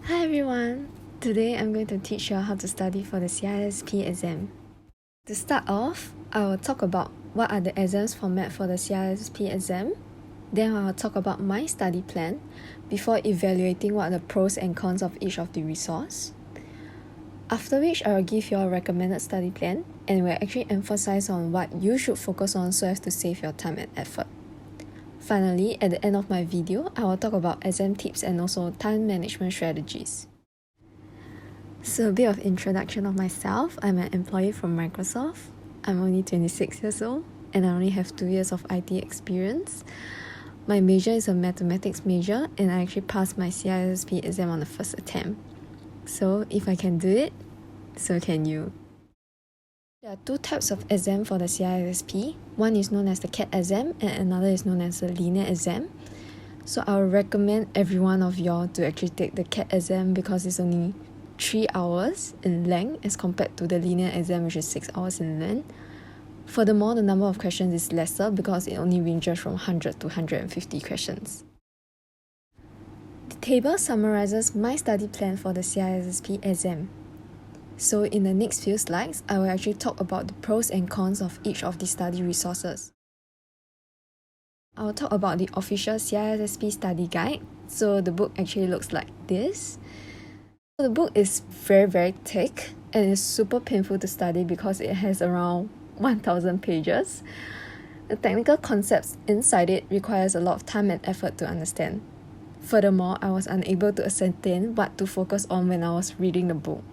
Hi everyone! Today I'm going to teach you how to study for the CISSP exam. To start off, I will talk about what are the exams format for the CISSP exam. Then I will talk about my study plan before evaluating what are the pros and cons of each of the resource. After which I will give you a recommended study plan and will actually emphasize on what you should focus on so as to save your time and effort. Finally, at the end of my video, I will talk about exam tips and also time management strategies. So a bit of introduction of myself. I'm an employee from Microsoft. I'm only 26 years old and I only have 2 years of IT experience. My major is a mathematics major and I actually passed my CISSP exam on the first attempt. So if I can do it, so can you. There are two types of exam for the CISSP. One is known as the CAT exam and another is known as the linear exam. So I would recommend every one of y'all to actually take the CAT exam because it's only 3 hours in length as compared to the linear exam, which is 6 hours in length. Furthermore, the number of questions is lesser because it only ranges from 100 to 150 questions. The table summarizes my study plan for the CISSP exam. So in the next few slides, I will actually talk about the pros and cons of each of the study resources. I will talk about the official CISSP study guide. So the book actually looks like this. The book is very thick and it's super painful to study because it has around 1000 pages. The technical concepts inside it requires a lot of time and effort to understand. Furthermore, I was unable to ascertain what to focus on when I was reading the book.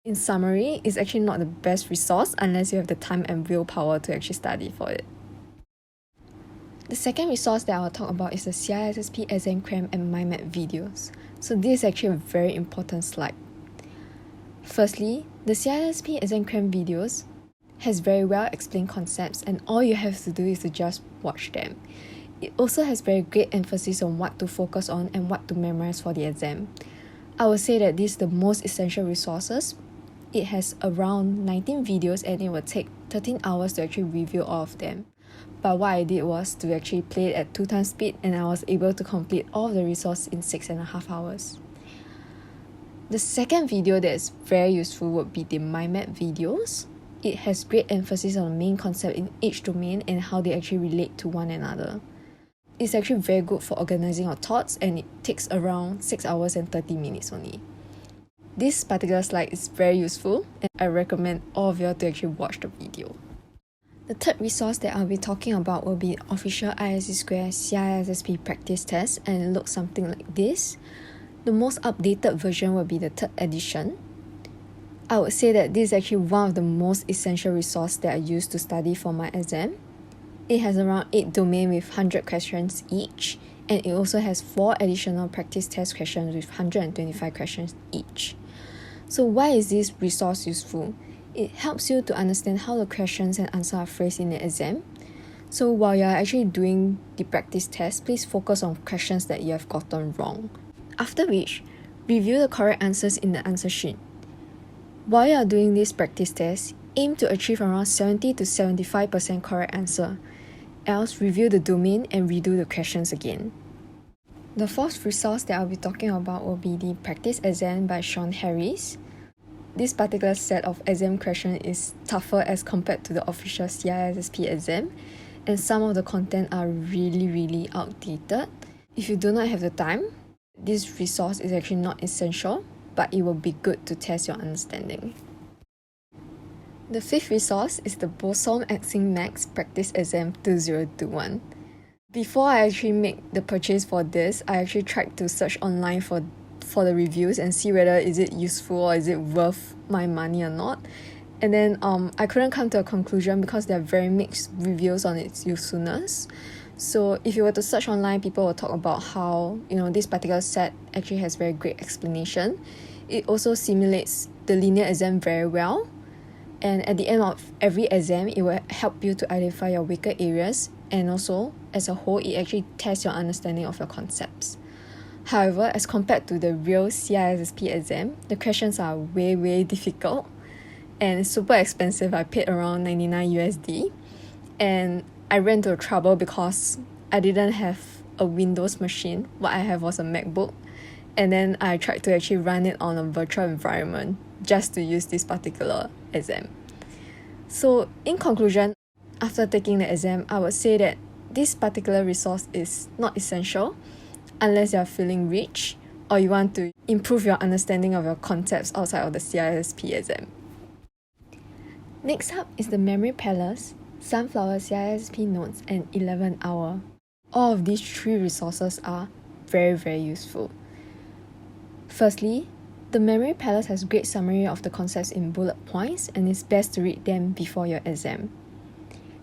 In summary, it's actually not the best resource unless you have the time and willpower to actually study for it. The second resource that I will talk about is the CISSP exam cram and mind map videos. So this is actually a very important slide. Firstly, the CISSP exam cram videos has very well explained concepts and all you have to do is to just watch them. It also has very great emphasis on what to focus on and what to memorize for the exam. I would say that this is the most essential resources. It has around 19 videos and it will take 13 hours to actually review all of them. But what I did was to actually play it at 2 times speed and I was able to complete all of the resource in 6.5 hours. The second video that is very useful would be the mind map videos. It has great emphasis on the main concept in each domain and how they actually relate to one another. It's actually very good for organizing your thoughts and it takes around 6 hours and 30 minutes only. This particular slide is very useful and I recommend all of you to actually watch the video. The third resource that I'll be talking about will be official ISC Square CISSP practice test and it looks something like this. The most updated version will be the 3rd edition. I would say that this is actually one of the most essential resources that I use to study for my exam. It has around 8 domains with 100 questions each and it also has 4 additional practice test questions with 125 questions each. So why is this resource useful? It helps you to understand how the questions and answers are phrased in the exam. So while you are actually doing the practice test, please focus on questions that you have gotten wrong. After which, review the correct answers in the answer sheet. While you are doing this practice test, aim to achieve around 70 to 75% correct answer. Else, review the domain and redo the questions again. The fourth resource that I'll be talking about will be the practice exam by Sean Harris. This particular set of exam questions is tougher as compared to the official CISSP exam and some of the content are really outdated. If you do not have the time, this resource is actually not essential, but it will be good to test your understanding. The fifth resource is the Bosom Axing Max Practice Exam 2021. Before I actually make the purchase for this, I actually tried to search online for the reviews and see whether is it useful or is it worth my money or not. And then I couldn't come to a conclusion because there are very mixed reviews on its usefulness. So if you were to search online, people will talk about how this particular set actually has very great explanation. It also simulates the linear exam very well. And at the end of every exam, it will help you to identify your weaker areas and also as a whole, it actually tests your understanding of your concepts. However, as compared to the real CISSP exam, the questions are way difficult and it's super expensive. I paid around 99 USD and I ran into trouble because I didn't have a Windows machine. What I have was a MacBook and then I tried to actually run it on a virtual environment just to use this particular exam. So in conclusion, after taking the exam, I would say that this particular resource is not essential unless you are feeling rich or you want to improve your understanding of your concepts outside of the CISSP exam. Next up is the Memory Palace, Sunflower CISSP Notes, and 11 Hour. All of these three resources are very useful. Firstly, the Memory Palace has great summary of the concepts in bullet points and it's best to read them before your exam.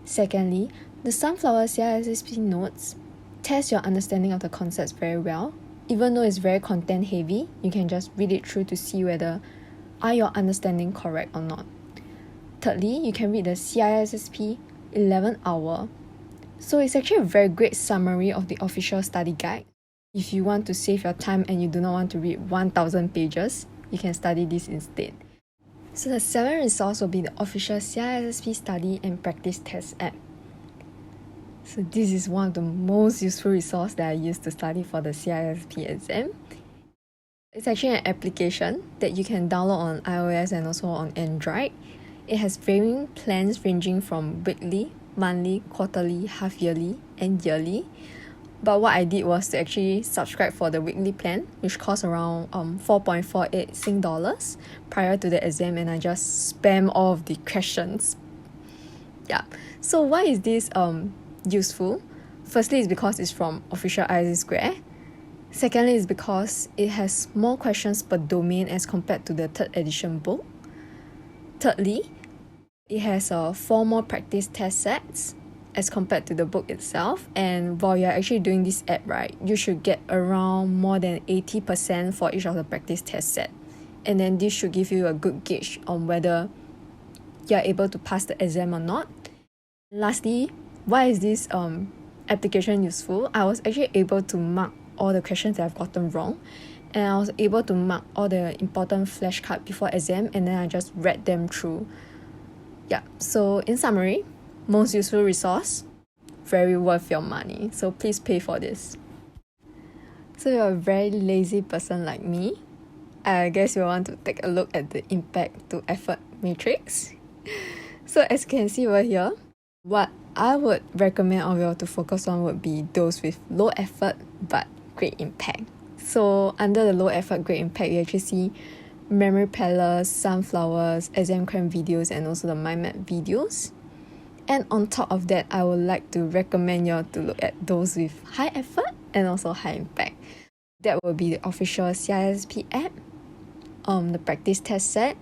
Secondly, the Sunflower CISSP Notes test your understanding of the concepts very well. Even though it's very content heavy, you can just read it through to see whether are your understanding correct or not. Thirdly, you can read the CISSP 11 Hour. So it's actually a very great summary of the official study guide. If you want to save your time and you do not want to read 1000 pages, you can study this instead. So the seventh resource will be the official CISSP study and practice test app. So this is one of the most useful resources that I use to study for the CISSP exam. It's actually an application that you can download on iOS and also on Android. It has varying plans ranging from weekly, monthly, quarterly, half-yearly, and yearly. But what I did was to actually subscribe for the weekly plan, which cost around 4.48 Sing dollars prior to the exam, and I just spam all of the questions. Yeah. So why is this useful? Firstly, it's because it's from official ISS Square. Secondly, it's because it has more questions per domain as compared to the third edition book. Thirdly, it has 4 more practice test sets as compared to the book itself, and while you're actually doing this app, right, you should get around more than 80% for each of the practice test set, and then this should give you a good gauge on whether you're able to pass the exam or not. Lastly, why is this application useful? I was actually able to mark all the questions that I've gotten wrong, and I was able to mark all the important flashcards before exam, and then I just read them through. Yeah, so in summary, most useful resource, very worth your money, so please pay for this. So you're a very lazy person like me, I guess you want to take a look at the impact to effort matrix. So as you can see over here, what I would recommend all of you to focus on would be those with low effort but great impact. So under the low effort great impact, you actually see Memory Palace, Sunflowers, exam cram videos, and also the mind map videos. And on top of that, I would like to recommend you to look at those with high effort and also high impact. That will be the official CISSP app, the practice test set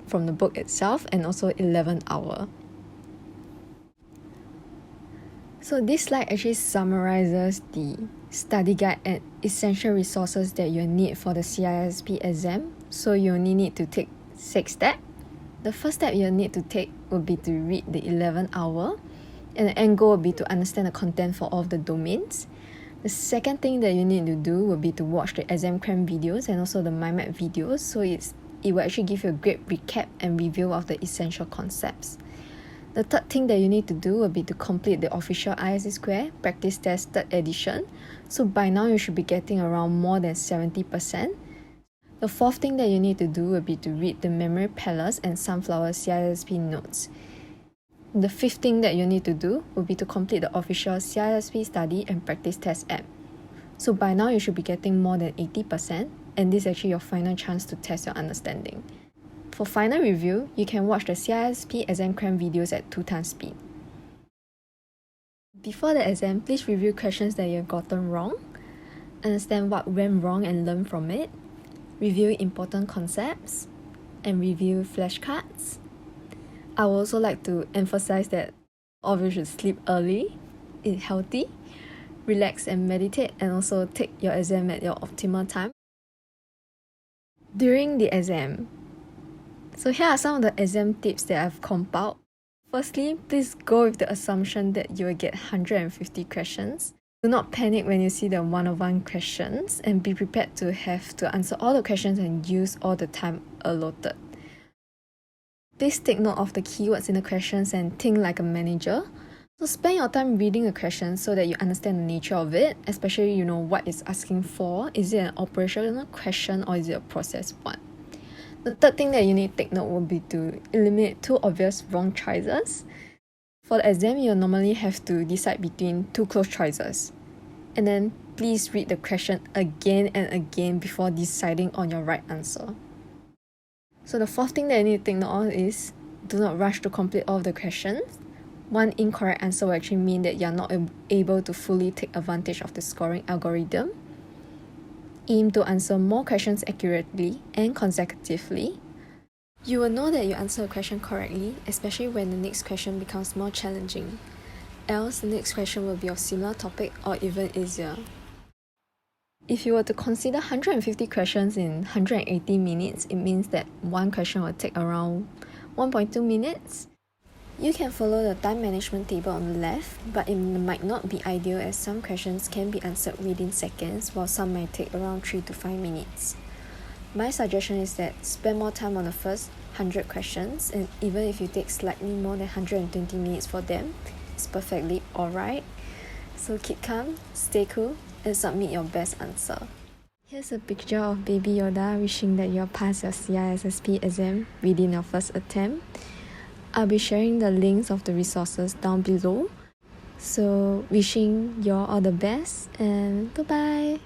from the book itself, and also 11 Hour. So this slide actually summarizes the study guide and essential resources that you need for the CISSP exam. So you only need to take 6 steps. The first step you need to take would be to read the 11 Hour, and the end goal would be to understand the content for all of the domains. The second thing that you need to do would be to watch the exam cram videos and also the mind map videos, so it will actually give you a great recap and review of the essential concepts. The third thing that you need to do will be to complete the official ISS Square practice test 3rd edition. So by now you should be getting around more than 70%. The fourth thing that you need to do will be to read the Memory Palace and Sunflower CISSP notes. The fifth thing that you need to do will be to complete the official CISSP study and practice test app. So by now you should be getting more than 80%, and this is actually your final chance to test your understanding. For final review, you can watch the CISSP exam cram videos at 2 times speed. Before the exam, please review questions that you've gotten wrong, understand what went wrong and learn from it, review important concepts, and review flashcards. I would also like to emphasize that all of you should sleep early, eat healthy, relax and meditate, and also take your exam at your optimal time. During the exam, so here are some of the exam tips that I've compiled. Firstly, please go with the assumption that you will get 150 questions. Do not panic when you see the 101 questions, and be prepared to have to answer all the questions and use all the time allotted. Please take note of the keywords in the questions and think like a manager. So spend your time reading the question so that you understand the nature of it, especially you know what it's asking for. Is it an operational question or is it a process one? The third thing that you need to take note will be to eliminate two obvious wrong choices. For the exam, you'll normally have to decide between two close choices. And then please read the question again and again before deciding on your right answer. So the fourth thing that you need to take note of is do not rush to complete all of the questions. One incorrect answer will actually mean that you're not able to fully take advantage of the scoring algorithm. Aim to answer more questions accurately and consecutively. You will know that you answered a question correctly, especially when the next question becomes more challenging. Else, the next question will be of similar topic or even easier. If you were to consider 150 questions in 180 minutes, it means that one question will take around 1.2 minutes. You can follow the time management table on the left, but it might not be ideal as some questions can be answered within seconds, while some might take around 3 to 5 minutes. My suggestion is that spend more time on the first 100 questions, and even if you take slightly more than 120 minutes for them, it's perfectly alright. So keep calm, stay cool, and submit your best answer. Here's a picture of Baby Yoda wishing that you'll pass your CISSP exam within your first attempt. I'll be sharing the links of the resources down below. So wishing you all the best and goodbye!